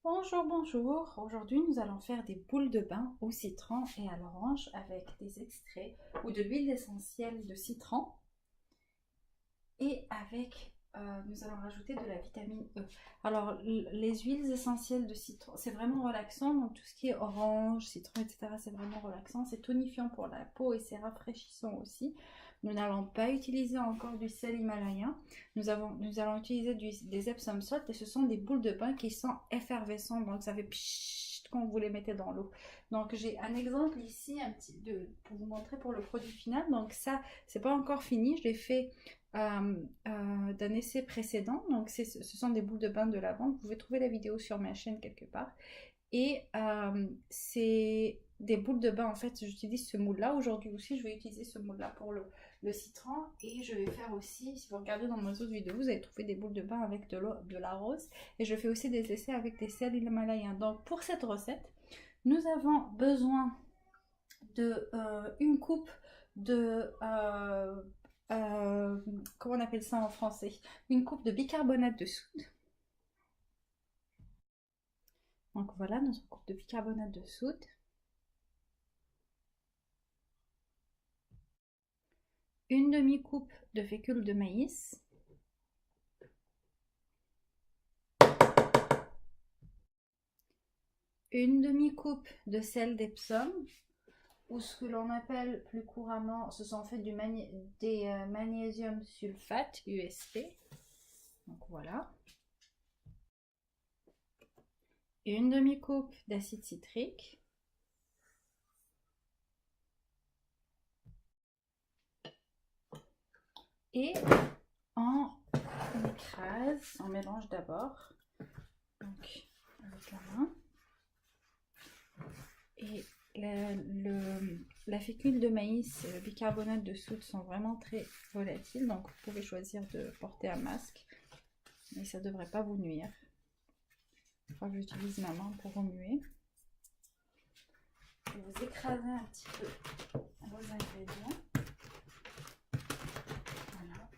Bonjour, bonjour. Aujourd'hui, nous allons faire des boules de bain au citron et à l'orange avec des extraits ou de l'huile essentielle de citron et avec, nous allons rajouter de la vitamine E. Alors, les huiles essentielles de citron, c'est vraiment relaxant. Donc, tout ce qui est orange, citron, etc., c'est vraiment relaxant. C'est tonifiant pour la peau et c'est rafraîchissant aussi. Nous n'allons pas utiliser encore du sel himalayen. Nous allons utiliser des Epsom salt et ce sont des boules de bain qui sont effervescentes. Donc, ça fait pchit quand vous les mettez dans l'eau. Donc, j'ai un exemple ici pour vous montrer pour le produit final. Donc, ça, c'est pas encore fini. Je l'ai fait d'un essai précédent. Donc, ce sont des boules de bain de lavande. Vous pouvez trouver la vidéo sur ma chaîne quelque part. Et c'est des boules de bain. En fait, j'utilise ce moule-là. Aujourd'hui aussi, je vais utiliser ce moule-là pour le citron. Et je vais faire aussi, si vous regardez dans mes autres vidéos, vous allez trouver des boules de bain avec de la rose. Et je fais aussi des essais avec des sels himalayens. Donc, pour cette recette, nous avons besoin de une coupe de comment on appelle ça en français, une coupe de bicarbonate de soude. Donc voilà notre coupe de bicarbonate de soude, une demi-coupe de fécule de maïs, une demi-coupe de sel d'Epsom, ou ce que l'on appelle plus couramment, ce sont en fait des magnésium sulfate USP. Donc voilà. Une demi-coupe d'acide citrique. Et on écrase, on mélange d'abord. Donc avec la main. Et la fécule de maïs et le bicarbonate de soude sont vraiment très volatiles, donc vous pouvez choisir de porter un masque, mais ça ne devrait pas vous nuire. Je crois que j'utilise ma main pour remuer. Et vous écrasez un petit peu vos ingrédients. Voilà.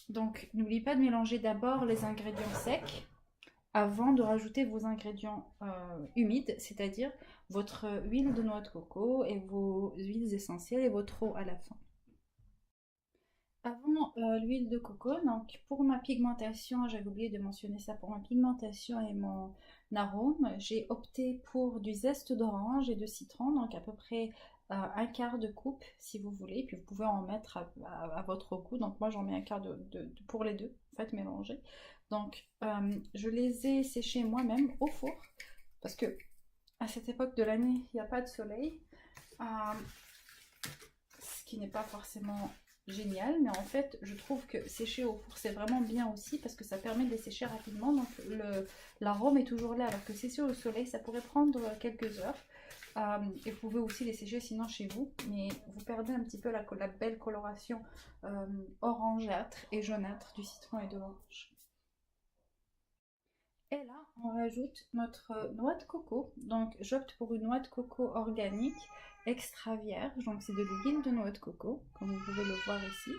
Donc n'oubliez pas de mélanger d'abord les ingrédients secs avant de rajouter vos ingrédients humides, c'est-à-dire votre huile de noix de coco et vos huiles essentielles et votre eau à la fin. Avant l'huile de coco, donc pour ma pigmentation, j'avais oublié de mentionner ça, pour ma pigmentation et mon arôme, j'ai opté pour du zeste d'orange et de citron, donc à peu près un quart de coupe si vous voulez, puis vous pouvez en mettre à votre goût, donc moi j'en mets un quart pour les deux, en fait mélangés. Donc je les ai séchés moi-même au four, parce que à cette époque de l'année, il n'y a pas de soleil, ce qui n'est pas forcément génial, mais en fait je trouve que sécher au four c'est vraiment bien aussi parce que ça permet de les sécher rapidement, donc l'arôme est toujours là, alors que sécher au soleil ça pourrait prendre quelques heures. Et vous pouvez aussi les sécher sinon chez vous, mais vous perdez un petit peu la belle coloration orangeâtre et jaunâtre du citron et de l'orange. Et là, on rajoute notre noix de coco. Donc, j'opte pour une noix de coco organique, extra vierge. Donc, c'est de l'huile de noix de coco, comme vous pouvez le voir ici.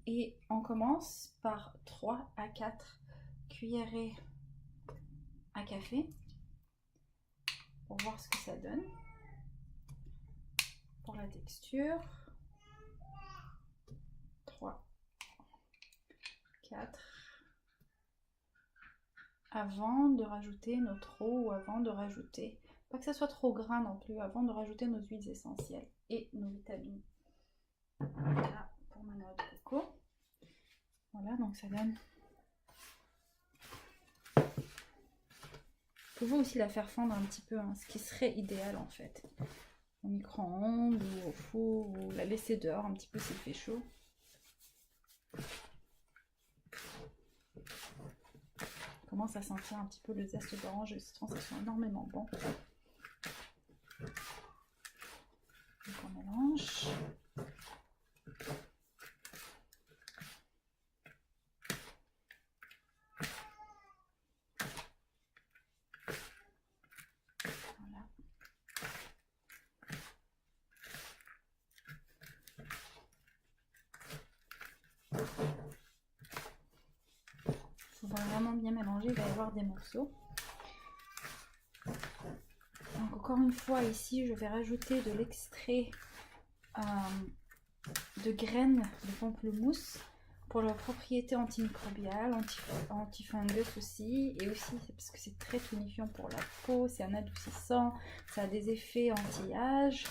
Et on commence par 3 à 4 cuillerées à café pour voir ce que ça donne. Pour la texture, 3, 4. Avant de rajouter notre eau ou avant de rajouter, pas que ça soit trop gras non plus, avant de rajouter nos huiles essentielles et nos vitamines. Voilà pour ma noix de coco. Voilà, donc ça donne. Vous pouvez aussi la faire fondre un petit peu, hein, ce qui serait idéal en fait. Au micro-ondes ou au four, ou la laisser dehors un petit peu s'il fait chaud. On commence à sentir un petit peu le zeste d'orange et le citron, ça sent énormément bon. Donc on mélange. Voilà. vraiment bien mélanger, il va y avoir des morceaux. Donc encore une fois ici je vais rajouter de l'extrait de graines de pamplemousse pour leurs propriétés antimicrobiales, antifungus aussi, et aussi parce que c'est très tonifiant pour la peau, c'est un adoucissant, ça a des effets anti-âge.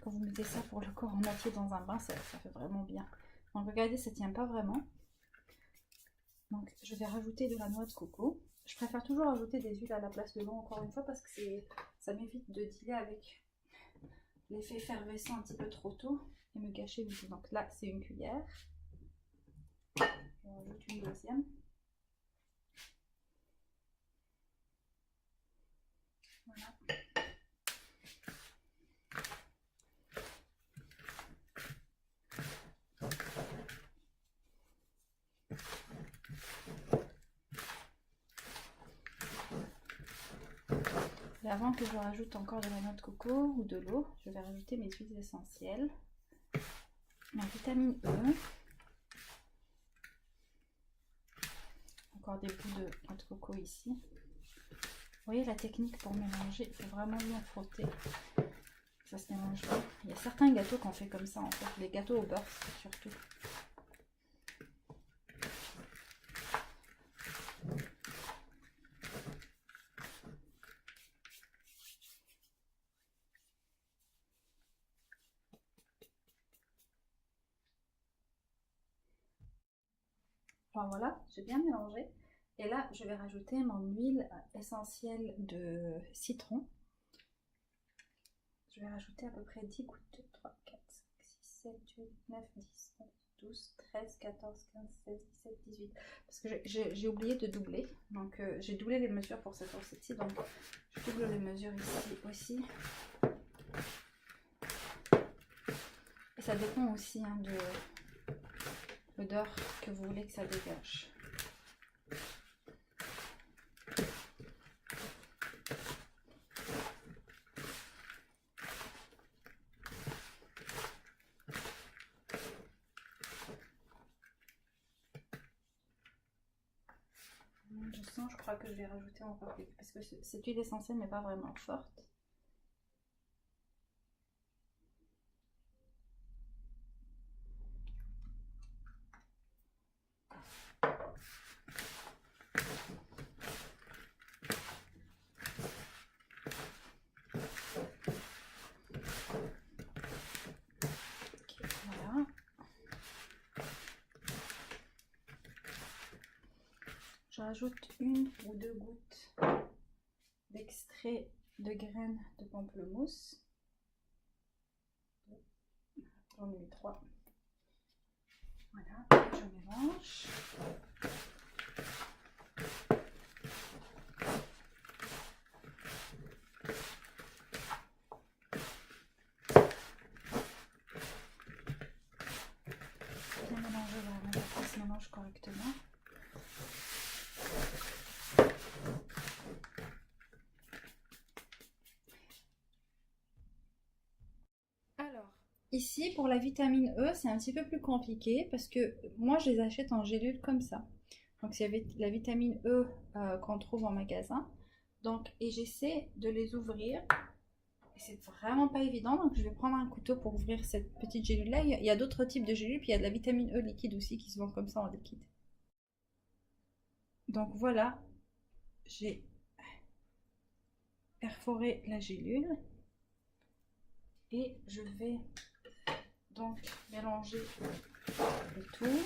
Quand vous mettez ça pour le corps en entier dans un bain, ça fait vraiment bien. Donc regardez, ça tient pas vraiment. Donc je vais rajouter de la noix de coco. Je préfère toujours ajouter des huiles à la place de l'eau encore une fois parce que ça m'évite de dealer avec l'effet effervescent un petit peu trop tôt et me gâcher le goût. Donc là c'est une cuillère. Je rajoute une deuxième. Voilà. Et avant que je rajoute encore de la noix de coco ou de l'eau, je vais rajouter mes huiles essentielles, ma vitamine E, encore des bouts de noix de coco ici. Vous voyez la technique pour mélanger, il faut vraiment bien frotter, ça se mélange bien. Il y a certains gâteaux qu'on fait comme ça en fait, les gâteaux au beurre surtout. Alors voilà, j'ai bien mélangé. Et là, je vais rajouter mon huile essentielle de citron. Je vais rajouter à peu près 10 gouttes. 2, 3, 4, 5, 6, 7, 8, 9, 10, 11, 12, 13, 14, 15, 16, 17, 18. Parce que j'ai oublié de doubler. Donc j'ai doublé les mesures pour cette recette-ci. Donc je double les mesures ici aussi. Et ça dépend aussi hein, de l'odeur que vous voulez que ça dégage. Je sens, je crois que je vais rajouter encore plus parce que cette huile essentielle n'est pas vraiment forte. Voilà. Je rajoute 1 ou 2 gouttes d'extrait de graines de pamplemousse. J'en ai mis 3. Voilà, je mélange. Bien mélanger là, que ça se mélange correctement. Alors, ici pour la vitamine E, c'est un petit peu plus compliqué parce que moi je les achète en gélule comme ça. Donc c'est la vitamine E qu'on trouve en magasin. Donc, et j'essaie de les ouvrir. Et c'est vraiment pas évident. Donc je vais prendre un couteau pour ouvrir cette petite gélule là. Il y a d'autres types de gélules, puis il y a de la vitamine E liquide aussi qui se vend comme ça en liquide. Donc voilà, j'ai perforé la gélule. Et je vais donc mélanger le tout.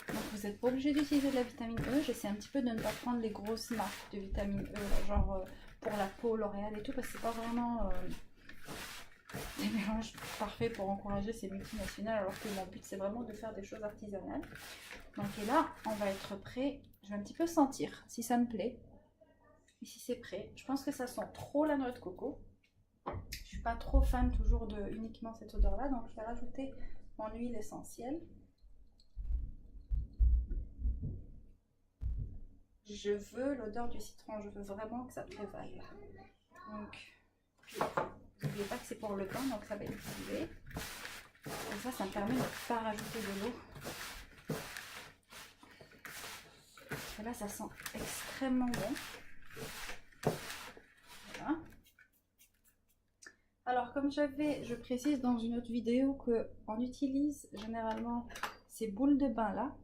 Donc vous n'êtes pas obligé d'utiliser de la vitamine E. J'essaie un petit peu de ne pas prendre les grosses marques de vitamine E, genre pour la peau, L'Oréal et tout, parce que c'est pas vraiment des mélanges parfaits pour encourager ces multinationales, alors que mon but c'est vraiment de faire des choses artisanales. Donc et là, on va être prêt. Je vais un petit peu sentir si ça me plaît. Et si c'est prêt, je pense que ça sent trop la noix de coco. Je suis pas trop fan toujours de uniquement cette odeur là, donc je vais rajouter mon huile essentielle. Je veux l'odeur du citron, je veux vraiment que ça prévaille. Donc, n'oubliez pas que c'est pour le pain, donc ça va être dilué. Comme ça me permet de ne pas rajouter de l'eau Et là, ça sent extrêmement bon. Voilà. Alors, comme je précise dans une autre vidéo qu'on utilise généralement ces boules de bain là,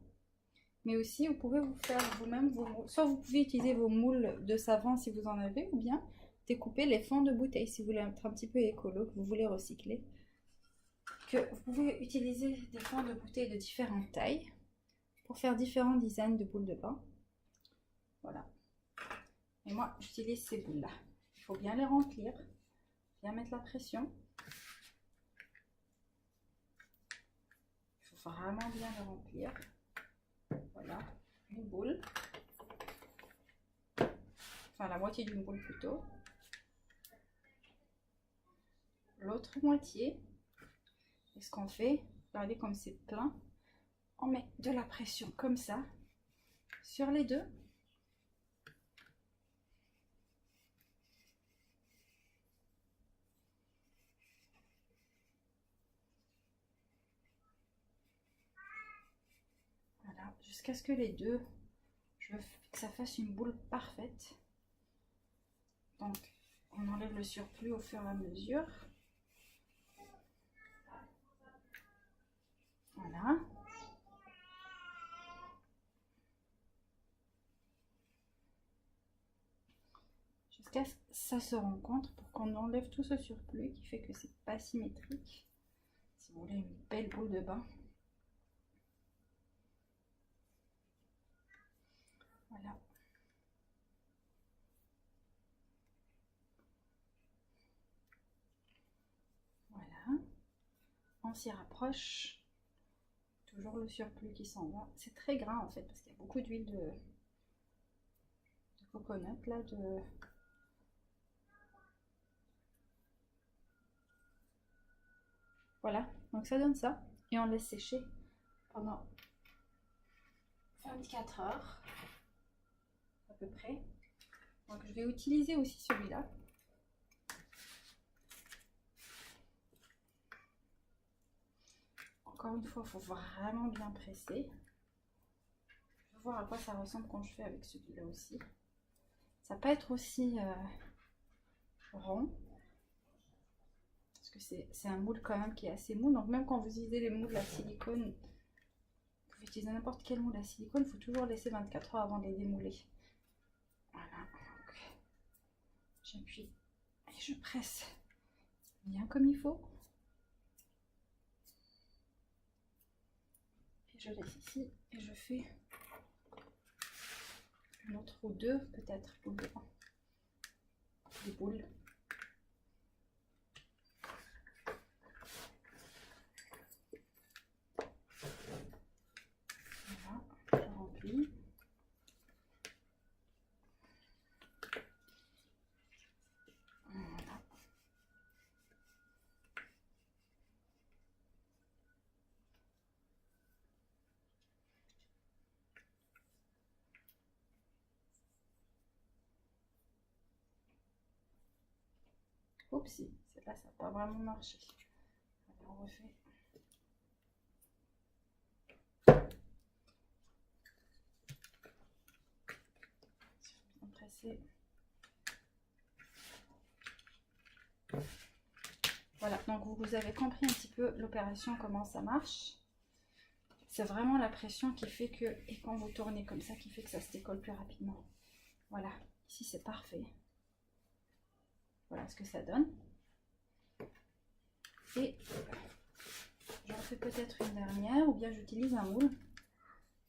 mais aussi vous pouvez vous faire vous-même, soit vous pouvez utiliser vos moules de savon si vous en avez, ou bien découper les fonds de bouteille si vous voulez être un petit peu écolo, que vous voulez recycler. Vous pouvez utiliser des fonds de bouteille de différentes tailles pour faire différents designs de boules de bain. Voilà. Et moi, j'utilise ces boules-là. Il faut bien les remplir, bien mettre la pression. Il faut vraiment bien les remplir. Voilà, une boule. Enfin, la moitié d'une boule plutôt. L'autre moitié. Et ce qu'on fait, regardez comme c'est plein. On met de la pression comme ça sur les deux. Voilà, jusqu'à ce que les deux, je veux que ça fasse une boule parfaite. Donc, on enlève le surplus au fur et à mesure. Voilà. Jusqu'à ce que ça se rencontre pour qu'on enlève tout ce surplus qui fait que c'est pas symétrique. Si vous voulez une belle boule de bain. Voilà. Voilà. On s'y rapproche. Toujours le surplus qui s'en va. C'est très gras en fait parce qu'il y a beaucoup d'huile de coconut là. Voilà, donc ça donne ça. Et on laisse sécher pendant 24 heures à peu près. Donc je vais utiliser aussi celui-là. Encore une fois, il faut vraiment bien presser. Je vais voir à quoi ça ressemble quand je fais avec celui-là aussi. Ça peut être aussi rond. Parce que c'est un moule quand même qui est assez mou. Donc même quand vous utilisez les moules à silicone, vous pouvez utiliser n'importe quel moule à silicone. Il faut toujours laisser 24 heures avant de les démouler. Voilà. J'appuie et je presse bien comme il faut. Et je laisse ici et je fais une autre ou deux peut-être boules de bain. Des boules. Voilà, je remplis. Voilà. Oupsie, là ça n'a pas vraiment marché. Alors, on refait. Bien presser. Voilà, donc vous avez compris un petit peu l'opération, comment ça marche. C'est vraiment la pression qui fait que, et quand vous tournez comme ça, qui fait que ça se décolle plus rapidement. Voilà, ici c'est parfait. Voilà ce que ça donne. Et j'en fais peut-être une dernière, ou bien j'utilise un moule.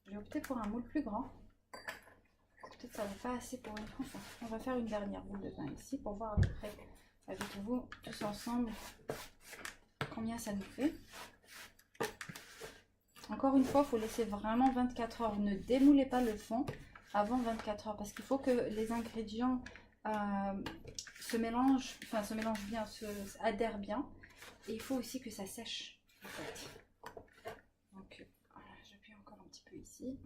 Je vais opter pour un moule plus grand. Peut-être que ça ne va pas assez pour une fois. Enfin, on va faire une dernière boule de bain ici pour voir à peu près avec vous tous ensemble combien ça nous fait. Encore une fois, il faut laisser vraiment 24 heures. Ne démoulez pas le fond avant 24 heures parce qu'il faut que les ingrédients se mélangent bien, adhèrent bien. Et il faut aussi que ça sèche en fait. Donc voilà, j'appuie encore un petit peu ici.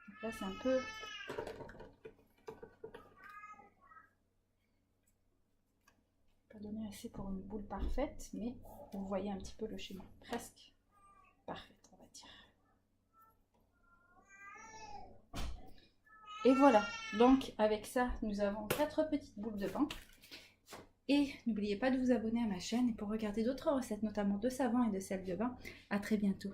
Donc là c'est un peu... Pas donné assez pour une boule parfaite, mais vous voyez un petit peu le schéma. Presque parfaite on va dire. Et voilà, donc avec ça, nous avons 4 petites boules de pain. Et n'oubliez pas de vous abonner à ma chaîne et pour regarder d'autres recettes, notamment de savon et de sel de bain. À très bientôt.